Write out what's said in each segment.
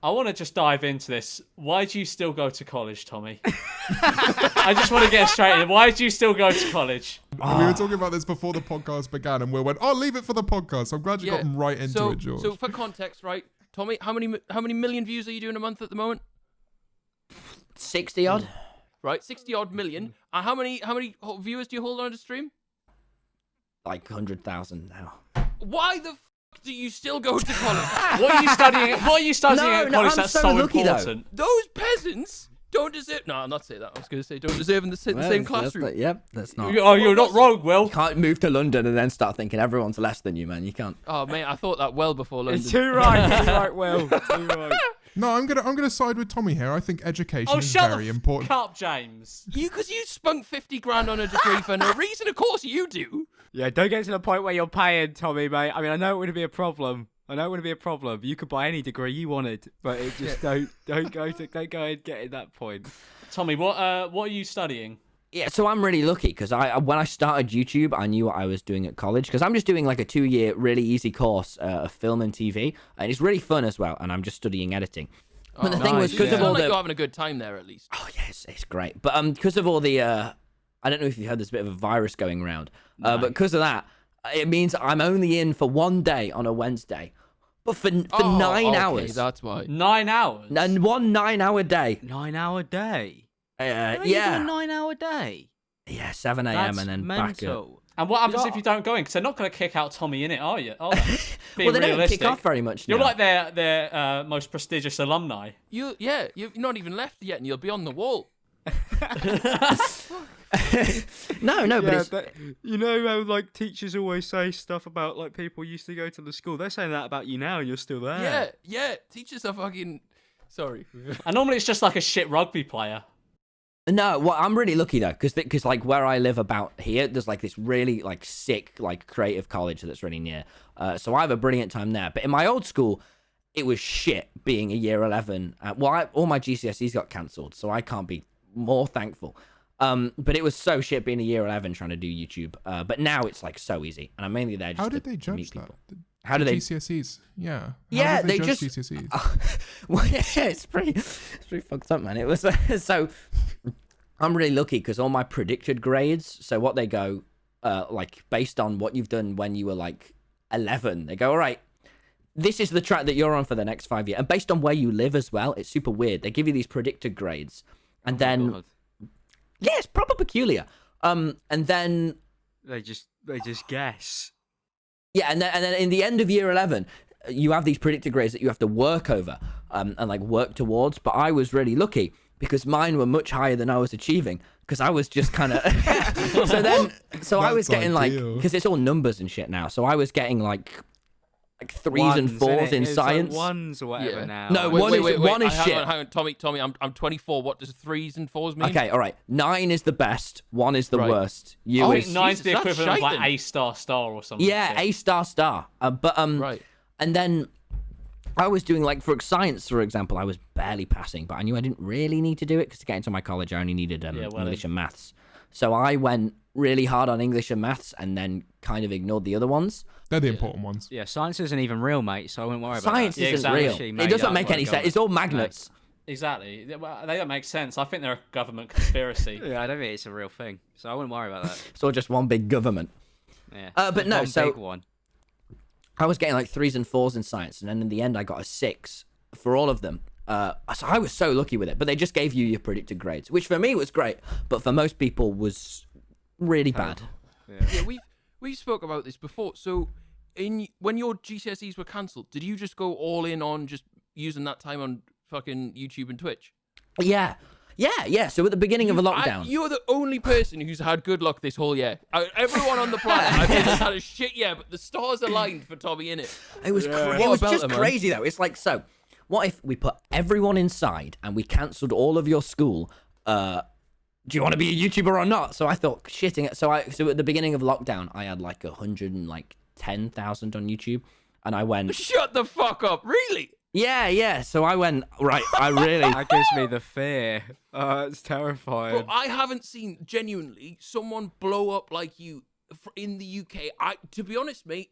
I want to just dive into this. Why do you still go to college, Tommy? I just want to get straight in. Why do you still go to college? We were talking about this before the podcast began, and Will went, "Oh, leave it for the podcast." So I'm glad you got right into it, George. So for context, right, Tommy, how many million views are you doing a month at the moment? 60 odd. Right, 60 odd million. And how many viewers do you hold on a stream? Like 100,000 now. Why the do you still go to college? What are you studying? What are you studying at college? I'm That's so so lucky, important. Those peasants don't deserve. No, I'm not saying that. I was going to say don't deserve in the same classroom. That's not. Oh, you're not wrong, Will. You can't move to London and then start thinking everyone's less than you, man. You can't. Oh mate, I thought that well before London. It's too right, Will. Too right. No, I'm gonna side with Tommy here. I think education is shut very the important. Up, James. Because you spunk 50 grand on a degree for no reason. Of course you do. Yeah, don't get to the point where you're paying, Tommy, mate. I mean, I know it wouldn't be a problem. You could buy any degree you wanted, but it just don't go and get in that point. Tommy, what are you studying? Yeah, so I'm really lucky because when I started YouTube, I knew what I was doing at college because I'm just doing like a 2-year really easy course of film and TV, and it's really fun as well. And I'm just studying editing. But the thing was, because of all like you're having a good time there at least. Oh yes, it's great. But because of all the I don't know if you've heard, there's a bit of a virus going around. But because of that, it means I'm only in for 1 day on a Wednesday. But for 9 hours. That's why. 9 hours? And 1 9-hour day. 9-hour day? Yeah. You do a 9-hour day? Yeah, 7 a.m. and then back up. And what happens if you don't go in? Because they're not going to kick out TommyInnit, are you? Are they? Well, they don't kick off very much now. You're like their most prestigious alumni. You've not even left yet, and you'll be on the wall. No, but you know how like teachers always say stuff about like people used to go to the school. They're saying that about you now, and you're still there. Yeah. Teachers are fucking. Sorry. And normally it's just like a shit rugby player. No, well, I'm really lucky though, because like where I live about here, there's like this really like sick like creative college that's really near. So I have a brilliant time there. But in my old school, it was shit being a year 11. All my GCSEs got cancelled, so I can't be more thankful. But it was so shit being a year 11 trying to do YouTube. But now it's like so easy, and I'm mainly there just How did to they judge meet that? people. How do they GCSEs? Yeah. Yeah, How did they judge just GCSEs? Well, yeah, it's pretty fucked up, man. It was so. I'm really lucky because all my predicted grades. So what they go, like based on what you've done when you were like 11, they go, all right, this is the track that you're on for the next 5 years, and based on where you live as well. It's super weird. They give you these predicted grades, and then yeah, it's proper peculiar. And then they just guess. Yeah, and then in the end of year 11, you have these predicted grades that you have to work over and like work towards. But I was really lucky because mine were much higher than I was achieving because I was just kind of so I was getting like, because it's all numbers and shit now, so I was getting like 3s and 4s in science. Like 1s or whatever now. No, one is shit. Hang on, Tommy, I'm 24. What does 3s and 4s mean? Okay, all right. 9 is the best. 1 is the worst. I think 9's the equivalent of like A star or something. Yeah, A star. Right. And then I was doing like for science, for example, I was barely passing, but I knew I didn't really need to do it because to get into my college, I only needed English and maths. So I went really hard on English and maths and then kind of ignored the other ones. They're the important ones. Yeah, science isn't even real, mate, so I wouldn't worry about Science that. isn't real. It doesn't make any sense. It's all magnets. Exactly. They don't make sense. I think they're a government conspiracy. Yeah, I don't think it's a real thing, so I wouldn't worry about that. It's all just one big government. Yeah. But no, big one. I was getting like 3s and 4s in science, and then in the end I got a 6 for all of them. So I was so lucky with it, but they just gave you your predicted grades, which for me was great, but for most people was really bad. Yeah, we spoke about this before. So when your GCSEs were cancelled, did you just go all in on just using that time on fucking YouTube and Twitch? Yeah. So at the beginning of a lockdown, you're the only person who's had good luck this whole year. Everyone on the planet, I think, has had a shit year, but the stars aligned for TommyInnit. It was it was just crazy though. It's like, so what if we put everyone inside and we cancelled all of your school? Do you want to be a YouTuber or not? So I thought, shitting it. So at the beginning of lockdown, I had like 110,000 on YouTube, and I went, shut the fuck up, really? Yeah. So I went, right, I really... That gives me the fear. It's terrifying. But I haven't seen, genuinely, someone blow up like you in the UK. To be honest, mate,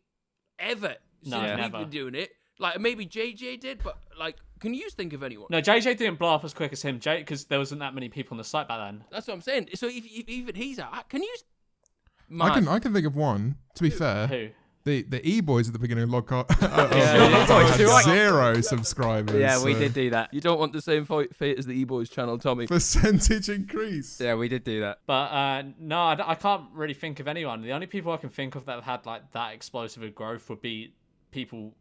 ever since we've been doing it. Like, maybe JJ did, but, like, Can you think of anyone? No, JJ didn't blow up as quick as him, because there wasn't that many people on the site back then. That's what I'm saying. So if even he's out, can you? I can think of one. To be fair, Who? the Eboys at the beginning of Lockhart Yeah, 0 subscribers. Yeah, we so did do that. You don't want the same fate as the E-Boys channel, Tommy. percentage increase. Yeah, we did do that. But no, I can't really think of anyone. The only people I can think of that have had like that explosive of growth would be people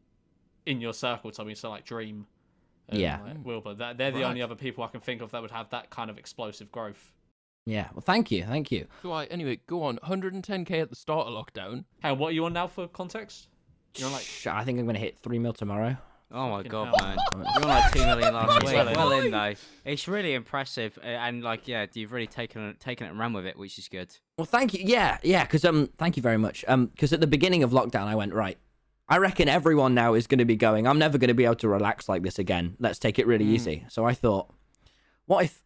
in your circle, Tommy. So like Dream, Yeah. like Wilbur. They're the only other people I can think of that would have that kind of explosive growth. Yeah. Well, thank you. So anyway, go on. 110k at the start of lockdown. Hey, what are you on now for context? You're on like I think I'm gonna hit 3 mil tomorrow. Oh my Fucking god, hell. man! You're on like 2 million last week. Well in. Well in though. It's really impressive, and like you've really taken it and ran with it, which is good. Well, thank you. Yeah, because thank you very much. Because at the beginning of lockdown, I went right. I reckon everyone now is going to be going. I'm never going to be able to relax like this again. Let's take it really easy. So I thought, what if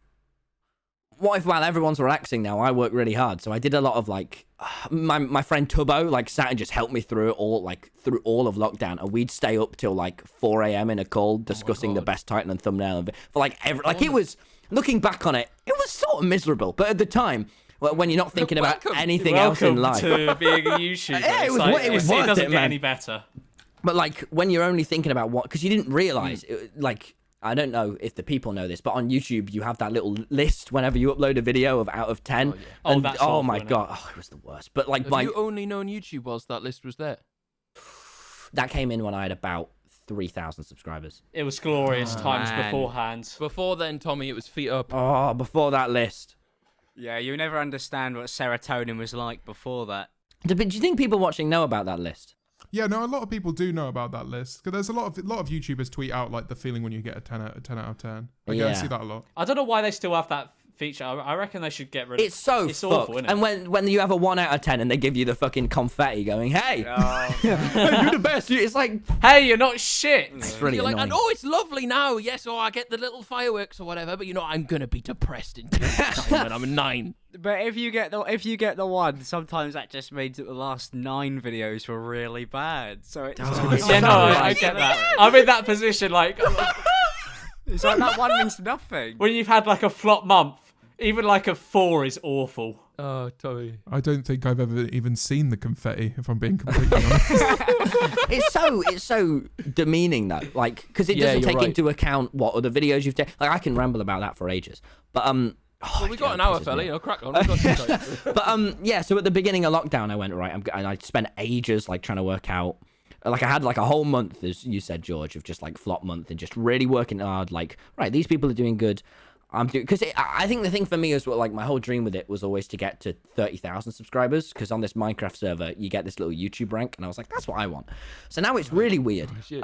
while everyone's relaxing now, I work really hard. So I did a lot of like, my friend Tubbo like sat and just helped me through through all of lockdown, and we'd stay up till like 4 a.m. in a call discussing the best title and thumbnail for like it was. Looking back on it, it was sort of miserable. But at the time, when you're not thinking about anything else in life, to being a YouTuber. Yeah, it was it worth doesn't it, get man. any better. but like when you're only thinking about because you didn't realize, like I don't know if the people know this, but on YouTube you have that little list whenever you upload a video of out of 10. Oh, And, that's oh awful, my isn't it? god, it was the worst. But like Have you only known YouTube whilst that list was there? that came in when I had about 3,000 subscribers. It was glorious times man. beforehand. Before then, Tommy, it was feet up. Oh, before that list. Yeah, you never understand what serotonin was like before that. Do you think people watching know about that list? Yeah, no, a lot of people do know about that list because there's a lot of YouTubers tweet out like the feeling when you get a 10 out of 10. I Yeah. see that a lot. I don't know why they still have that feature. I reckon they should get rid of it. It's so It's fucked. awful, isn't it? And when you have a 1 out of 10 and they give you the fucking confetti going, hey, you're the best. It's like, Hey, you're not shit. it's really You're like, annoying. oh, it's lovely now. Yes, I get the little fireworks or whatever, but I'm gonna be depressed in 2 years' time when I'm 9. But if you get the one, sometimes that just means that the last 9 videos were really bad. So it's Yeah, no, I get that. I'm in that position, like it's like that one means nothing. when you've had like a flop month. Even like a 4 is awful. Oh, Tommy. I don't think I've ever even seen the confetti, if I'm being completely honest. It's so demeaning though, like because it Yeah, doesn't you're take right. into account what other videos you've taken. Like I can ramble about that for ages, but Well, we got an hour, fella. Crack on. We got some time. but yeah. So at the beginning of lockdown, I went right. And I spent ages like trying to work out. Like I had like a whole month, as you said, George, of just like flop month and just really working hard. Like right, these people are doing good. I'm doing because I think the thing for me is what like my whole dream with it was always to get to 30,000 subscribers because on this Minecraft server you get this little YouTube rank and I was like that's what I want. So now it's really weird. Shit.